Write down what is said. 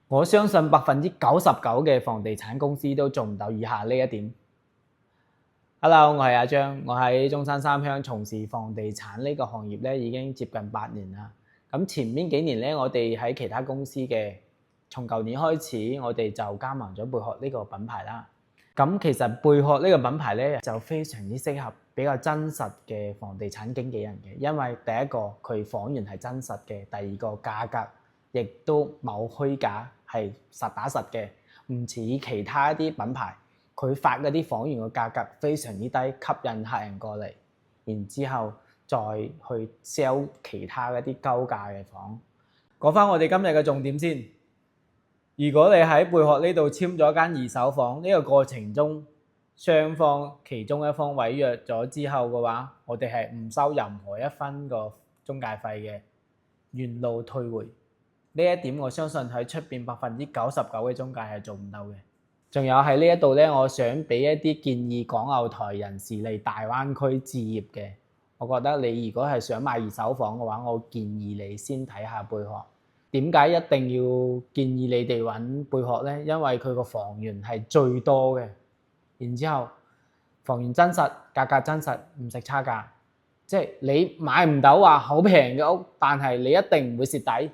我相信99%嘅房地產公司都做唔到以下呢一點。Hello，我係阿張，我喺中山三鄉從事房地產呢個行業咧已經接近8年啦。咁前面幾年咧，我哋喺其他公司嘅，從舊年開始，我哋就加盟咗貝殼呢個品牌啦。咁其實貝殼呢個品牌咧就非常之適合比較真實嘅房地產經紀人嘅，因為第一個佢房源係真實嘅，第二個價格亦都冇虛假，係實打實嘅，唔似其他一啲品牌，佢發嗰啲房源嘅價格非常之低，吸引客人過嚟，然之後再去 sell 其他一啲高價嘅房。講翻我哋今日嘅重點先。如果你喺貝殼呢度簽咗間二手房，呢個過程中雙方其中一方違約咗之後嘅話，我哋係唔收任何一分個中介費嘅，原路退回。呢一點我相信喺出邊99%嘅中介係做唔到嘅。仲有喺呢一度咧，我想俾一啲建議港澳台人士嚟大灣區置業嘅。我覺得你如果係想買二手房嘅話，我建議你先睇下貝殼。點解一定要建議你哋揾貝殼呢？因為佢個房源係最多嘅，然之後房源真實，價格真實，唔食差價。即係你買唔到話好平嘅屋，但係你一定唔會蝕底。